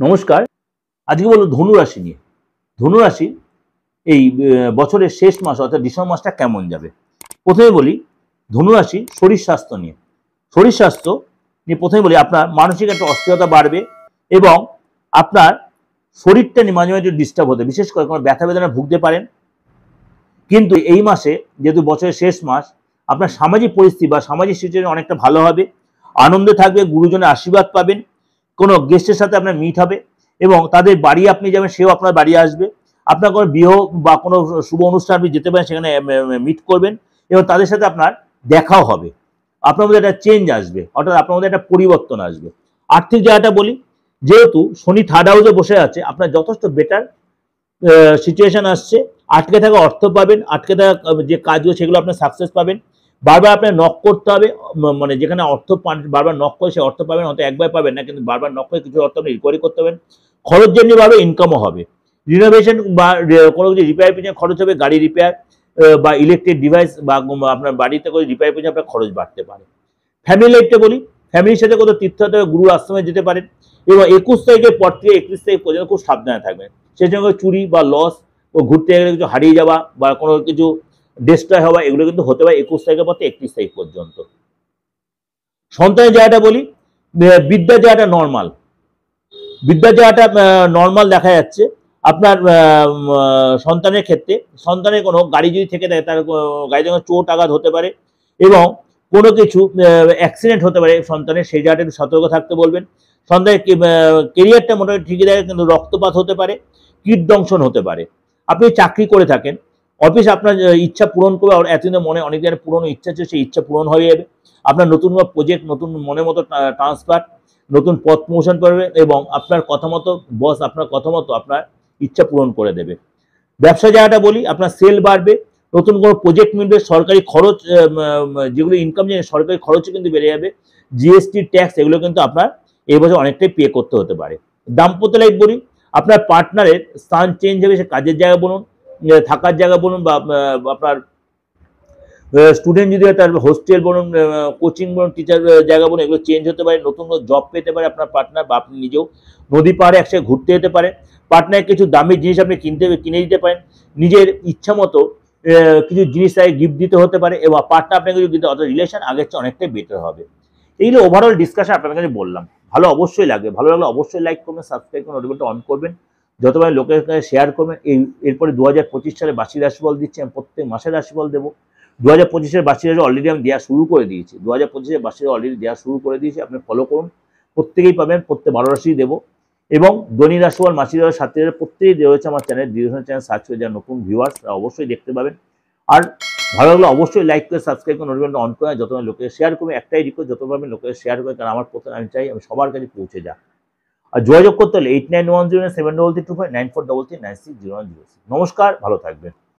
নমস্কার। আজকে বলবো ধনু রাশি নিয়ে। ধনু রাশি এই বছরের শেষ মাস অর্থাৎ ডিসেম্বর মাসটা কেমন যাবে। প্রথমে বলি ধনু রাশি শরীর স্বাস্থ্য নিয়ে। শরীর স্বাস্থ্য নিয়ে প্রথমে বলি আপনার মানসিক একটা অস্থিরতা বাড়বে এবং আপনার শরীরটা মাঝে মাঝে ডিস্টার্ব হতে, বিশেষ করে কোনো ব্যথা বেদনা ভুগতে পারেন। কিন্তু এই মাসে যেহেতু বছরের শেষ মাস, আপনার সামাজিক পরিস্থিতি বা সামাজিক সিচুয়েশন অনেকটা ভালো হবে, আনন্দে থাকবে, গুরুজনের আশীর্বাদ পাবেন, কোনো গেস্টের সাথে আপনার মিট হবে এবং তাদের বাড়ি আপনি যাবেন, সেও আপনার বাড়ি আসবে। আপনার কোনো বিবাহ বা কোনো শুভ অনুষ্ঠান আপনি যেতে পারেন, সেখানে মিট করবেন এবং তাদের সাথে আপনার দেখাও হবে। আপনার মধ্যে একটা চেঞ্জ আসবে, অর্থাৎ আপনার মধ্যে একটা পরিবর্তন আসবে। আর্থিক জায়গাটা বলি, যেহেতু শনি থার্ড হাউসে বসে আছে, আপনার যথেষ্ট বেটার সিচুয়েশন আসছে। আটকে থাকা অর্থ পাবেন, আটকে থাকা যে কাজগুলো সেগুলো আপনার সাকসেস পাবেন। বারবার আপনার নক করতে হবে, মানে যেখানে অর্থ পান বারবার নক করে সে অর্থ পাবেন, হয়তো একবার পাবেন না, কিন্তু বারবার নক করে কিছু অর্থ আপনি রিকভারি করতে হবেন। খরচ যেমনি বাড়বে, ইনকামও হবে। রিনোভেশন বা কোনো কিছু রিপেয়ার পিছনে খরচ হবে, গাড়ি রিপেয়ার বা ইলেকট্রিক ডিভাইস বা আপনার বাড়িতে করে রিপেয়ার পিছনে আপনার খরচ বাড়তে পারে। ফ্যামিলি লাইফটা বলি, ফ্যামিলির সাথে কোথাও তীর্থযাত্রা গুরু আশ্রমে যেতে পারেন এবং 21 তারিখের পর থেকে 31 তারিখ পর্যন্ত খুব সাবধানে থাকবেন। সেই সঙ্গে চুরি বা লস ও ঘুরতে গেলে কিছু হারিয়ে যাওয়া বা কোনো কিছু ডিস্ট্রয় হওয়া, এগুলো কিন্তু হতে পারে 21 তারিখের পর থেকে 31 তারিখ পর্যন্ত। সন্তানের জায়গাটা বলি, বিদ্যার জায়গাটা নর্মাল, বিদ্যার জায়গাটা নর্মাল দেখা যাচ্ছে। আপনার সন্তানের ক্ষেত্রে সন্তানের কোনো গাড়ি যদি থেকে থাকে, তার গাড়িতে কোনো চোট আঘাত হতে পারে এবং কোনো কিছু অ্যাক্সিডেন্ট হতে পারে সন্তানের, সেই জায়গাটা একটু সতর্ক থাকতে বলবেন। সন্তানের কেরিয়ারটা মোটামুটি ঠিকই থাকে, কিন্তু রক্তপাত হতে পারে, কীট দংশন হতে পারে। আপনি চাকরি করে থাকেন, অফিস আপনার ইচ্ছা পূরণ করবে, এতদিন মনে অনেক দিনের পুরনো ইচ্ছা ছিল, সেই ইচ্ছা পূরণ হয়ে যাবে। আপনার নতুন কোনো প্রজেক্ট, নতুন মনের মতো ট্রান্সফার, নতুন পদ প্রমোশন করবে এবং আপনার কথা মতো বস আপনার কথা মতো আপনার ইচ্ছা পূরণ করে দেবে। ব্যবসা জায়গাটা বলি, আপনার সেল বাড়বে, নতুন কোনো প্রজেক্ট মিলবে, সরকারি খরচ যেগুলো ইনকাম জানে সরকারি খরচও কিন্তু বেড়ে যাবে। জিএসটি ট্যাক্স এগুলো কিন্তু আপনার এই বছর অনেকটাই পে করতে হতে পারে। দাম্পত্য লাইফ বলি, আপনার পার্টনারের স্থান চেঞ্জ হবে, সে কাজের জায়গা বলুন, থাকার জায়গা বলুন বা আপনার স্টুডেন্ট যদি হয় তার হোস্টেল বলুন, কোচিং বলুন, টিচার জায়গা বলুন, এগুলো চেঞ্জ হতে পারে। নতুন জব পেতে পারে আপনার পার্টনার বা আপনি নিজেও। নদী পাহাড়ে একসাথে ঘুরতে যেতে পারে। পার্টনার কিছু দামি জিনিস আপনি কিনে দিতে পারেন। নিজের ইচ্ছা মতো কিছু জিনিস তাকে গিফট দিতে হতে পারে এবং পার্টনার আপনাকে কিছু দিতে, অর্থাৎ রিলেশন আগের চেয়ে অনেকটাই বেটার হবে। এইগুলো ওভারঅল ডিসকাশন আপনার কাছে বললাম। ভালো অবশ্যই লাগবে, ভালো লাগলে অবশ্যই লাইক করবেন, সাবস্ক্রাইব করবেন, নোটিফিকেশনটা অন করবেন, যতবার লোকের কাছে শেয়ার করবেন। এরপরে 2025 সালে বার্ষিক রাশিফল দিচ্ছি, আমি প্রত্যেক মাসের রাশিফল দেবো। 2025-এর বার্ষিক রাশি অলরেডি আমি দেওয়া শুরু করে দিয়েছি, 2025-এর বার্ষিক অলরেডি দেওয়া শুরু করে দিয়েছি, আপনি ফলো করুন, প্রত্যেকেই পাবেন। প্রত্যেক 12 রাশি দেবো এবং দৈনিক রাশিফল, মাসিক রাশি, সাপ্তাহিক রাশি প্রত্যেকেই দেওয়া হয়েছে আমার চ্যানেল, ডিরেকশন চ্যানেল সার্চ করে যারা নতুন ভিউয়ার্স তারা অবশ্যই দেখতে পাবেন। আর ভালো লাগলে অবশ্যই লাইক করে সাবস্ক্রাইব করে নোটিফিকেশনটা অন করে যতবার লোকের শেয়ার করবে। একটাই রিকোয়েস্ট, যত পারবেন লোকের শেয়ার করে, কারণ আমার প্রথমে আমি চাই আমি সবার কাছে পৌঁছে যাক। আর যোগাযোগ করতে হলে 89107325 9433960106। নমস্কার, ভালো থাকবেন।